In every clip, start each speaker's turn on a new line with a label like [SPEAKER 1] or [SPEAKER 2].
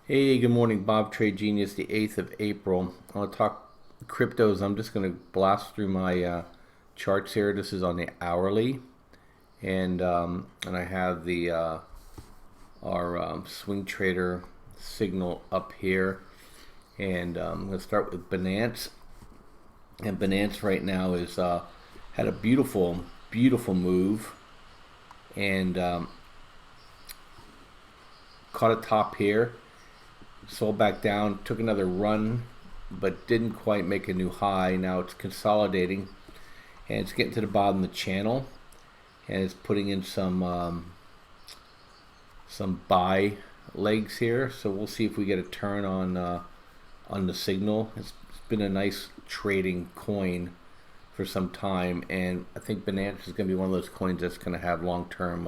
[SPEAKER 1] Hey, good morning, Bob Trade Genius, the 8th of April. I want to talk cryptos. I'm just going to blast through my charts here. This is on the hourly, and I have the our swing trader signal up here. And I'm going to start with Binance. And Binance right now is had a beautiful move and caught a top here, sold back down, took another run, but didn't quite make a new high. Now it's consolidating, and it's getting to the bottom of the channel, and it's putting in some buy legs here. So we'll see if we get a turn on the signal. It's been a nice trading coin for some time, and I think Binance is going to be one of those coins that's going to have long-term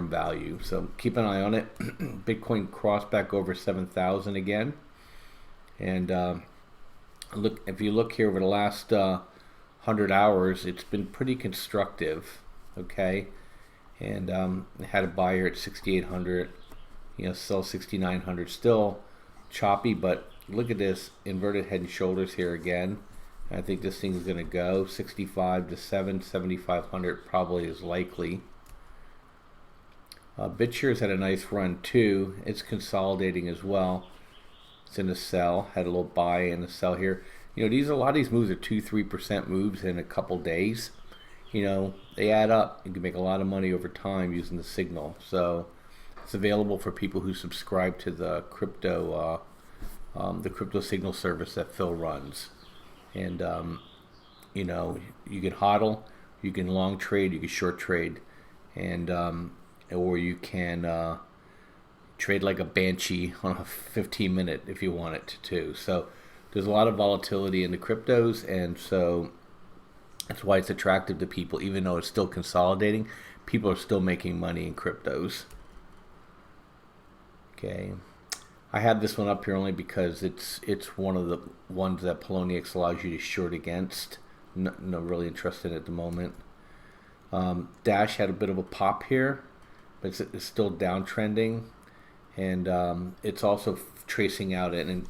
[SPEAKER 1] value. So keep an eye on it. Bitcoin crossed back over 7,000 again, and look, if you look here over the last 100 hours, it's been pretty constructive. Okay, and had a buyer at 6,800. Sell 6,900. Still choppy, but look at this inverted head and shoulders here again. I think this thing is going to go 65 to 7,500 probably is likely. BitShares had a nice run too. It's consolidating as well. It's in a sell. Had a little buy and a sell here. A lot of these moves are 2-3% moves in a couple days. They add up. You can make a lot of money over time using the signal. So it's available for people who subscribe to the crypto signal service that Phil runs. And you can hodl, you can long trade, you can short trade, and or you can trade like a banshee on a 15-minute if you want it to. So there's a lot of volatility in the cryptos, and so that's why it's attractive to people. Even though it's still consolidating, people are still making money in cryptos. Okay, I have this one up here only because it's one of the ones that Poloniex allows you to short against. No really interested at the moment. Dash had a bit of a pop here, but it's still downtrending, and it's also tracing out an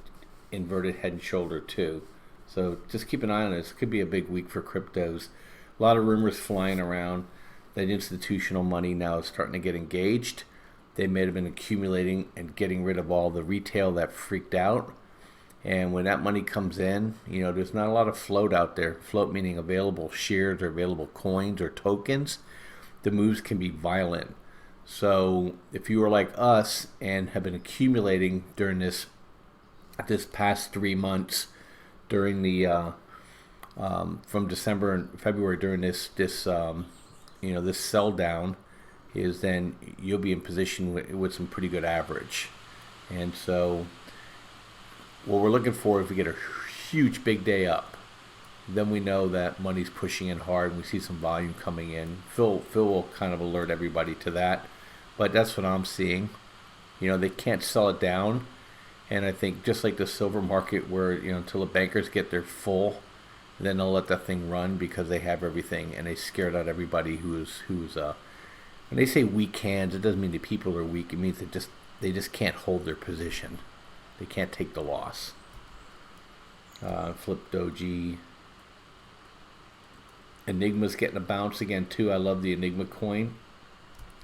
[SPEAKER 1] inverted head and shoulder too. So just keep an eye on this. It could be a big week for cryptos. A lot of rumors flying around that institutional money now is starting to get engaged. They may have been accumulating and getting rid of all the retail that freaked out. And when that money comes in, there's not a lot of float out there. Float meaning available shares or available coins or tokens. The moves can be violent. So if you were like us and have been accumulating during this past 3 months, during the from December and February, during this sell down, is then you'll be in position with some pretty good average. And so what we're looking for, if we get a huge big day up, then we know that money's pushing in hard and we see some volume coming in. Phil will kind of alert everybody to that, but that's what I'm seeing. They can't sell it down, and I think just like the silver market, where until the bankers get their full, then they'll let that thing run because they have everything, and they scared out everybody who's when they say weak hands, it doesn't mean the people are weak. It means they just can't hold their position. They can't take the loss. Flip Doji. Enigma's getting a bounce again too. I love the Enigma coin,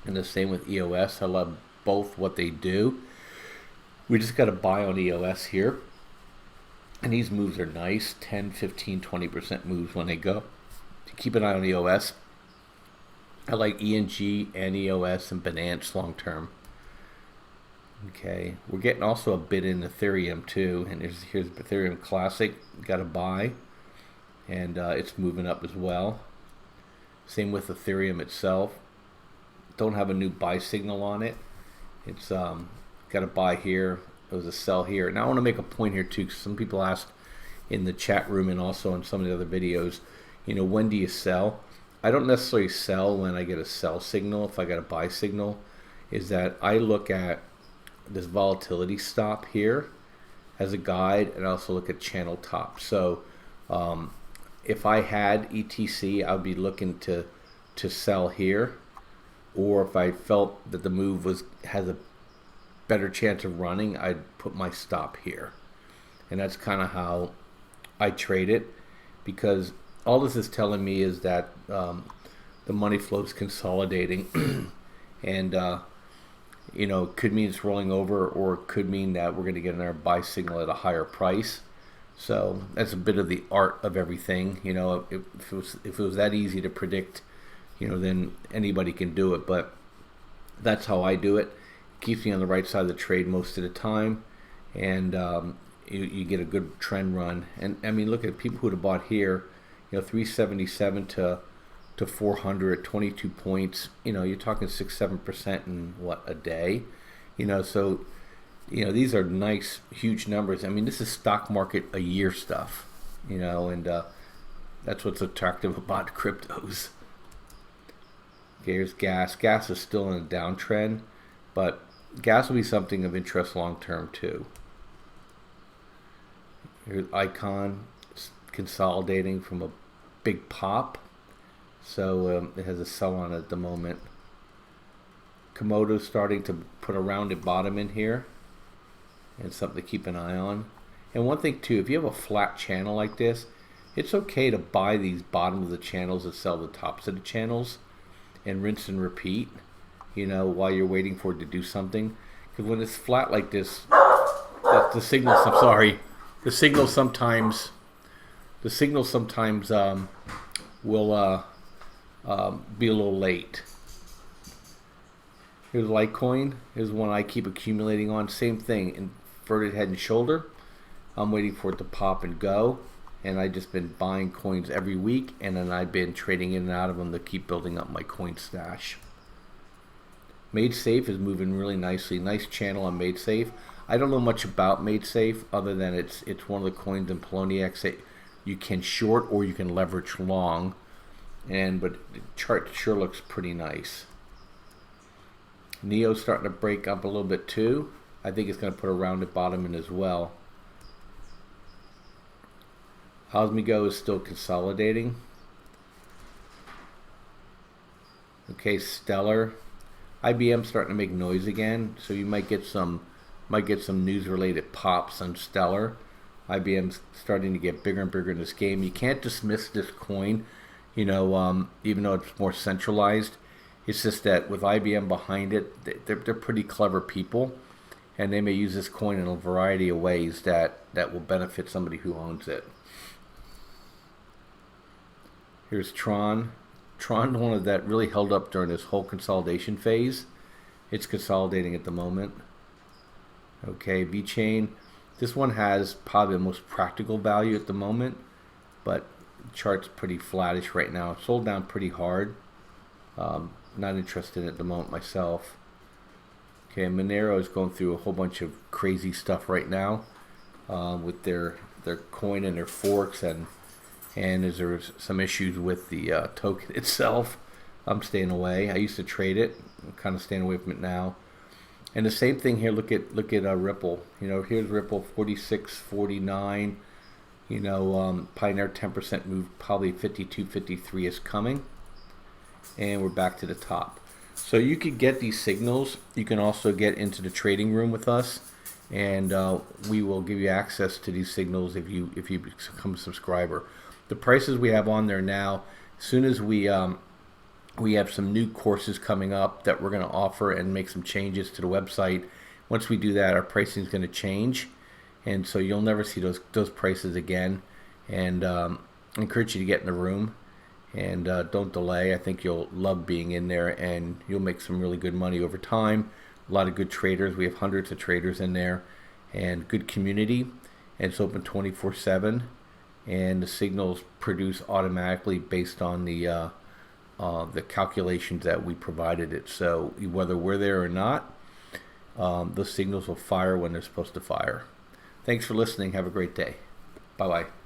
[SPEAKER 1] and the same with EOS. I love both what they do. We just got to buy on EOS here, and these moves are nice. 10, 15, 20% moves when they go. Keep an eye on EOS. I like ENG and EOS and Binance long term. Okay, we're getting also a bit in Ethereum too, and here's Ethereum Classic. Got to buy, and it's moving up as well. Same with Ethereum itself. Don't have a new buy signal on it. It's got a buy here. It was a sell here. Now I want to make a point here too, because some people asked in the chat room and also in some of the other videos, when do you sell? I don't necessarily sell when I get a sell signal. If I got a buy signal, is that I look at this volatility stop here as a guide, and I also look at channel top. So if I had ETC, I'd be looking to sell here, or if I felt that the move has a better chance of running, I'd put my stop here. And that's kind of how I trade it, because all this is telling me is that the money flow is consolidating, and could mean it's rolling over, or it could mean that we're going to get another buy signal at a higher price. So that's a bit of the art of everything. If it was that easy to predict, then anybody can do it. But that's how I do it. It keeps me on the right side of the trade most of the time, and you get a good trend run. And I mean, look at people who have bought here, 377 to 400 at 22 points. You're talking 6-7% in a day. So these are nice, huge numbers. I mean, this is stock market a year stuff. And that's what's attractive about cryptos. Okay, here's gas. Gas is still in a downtrend, but gas will be something of interest long term too. Here's Icon consolidating from a big pop, so it has a sell on at the moment. Komodo's starting to put a rounded bottom in here, and something to keep an eye on. And one thing too, if you have a flat channel like this, it's okay to buy these bottoms of the channels and sell the tops of the channels, and rinse and repeat, while you're waiting for it to do something. Because when it's flat like this, the signal sometimes will be a little late. Here's Litecoin. Here's one I keep accumulating on. Same thing, inverted head and shoulder. I'm waiting for it to pop and go, and I've just been buying coins every week, and then I've been trading in and out of them to keep building up my coin stash. MadeSafe is moving really nicely. Nice channel on MadeSafe. I don't know much about MadeSafe other than it's one of the coins in Poloniex that you can short or you can leverage long, but the chart sure looks pretty nice. Neo's starting to break up a little bit too. I think it's going to put a rounded bottom in as well. Osmigo is still consolidating. Okay, Stellar. IBM starting to make noise again, so you might get some news related pops on Stellar. IBM's starting to get bigger and bigger in this game. You can't dismiss this coin, even though it's more centralized. It's just that with IBM behind it, they're pretty clever people, and they may use this coin in a variety of ways that will benefit somebody who owns it. Here's Tron. Tron, one that really held up during this whole consolidation phase. It's consolidating at the moment. Okay, VeChain. This one has probably the most practical value at the moment, but the chart's pretty flattish right now. It sold down pretty hard. Not interested at the moment myself. Okay, Monero is going through a whole bunch of crazy stuff right now with their coin and their forks, and there's some issues with the token itself. I'm staying away. I used to trade it. I'm kind of staying away from it now. And the same thing here. Look at Ripple. Here's Ripple 46.49. Pioneer 10% move. Probably 52.53 is coming, and we're back to the top. So you could get these signals. You can also get into the trading room with us, and we will give you access to these signals if you become a subscriber. The prices we have on there now, as soon as we have some new courses coming up that we're going to offer and make some changes to the website. Once we do that, our pricing is going to change, and so you'll never see those prices again. And I encourage you to get in the room, and don't delay. I think you'll love being in there, and you'll make some really good money over time. A lot of good traders. We have hundreds of traders in there, and good community. And it's open 24/7. And the signals produce automatically based on the calculations that we provided it. So whether we're there or not, the signals will fire when they're supposed to fire. Thanks for listening. Have a great day. Bye-bye.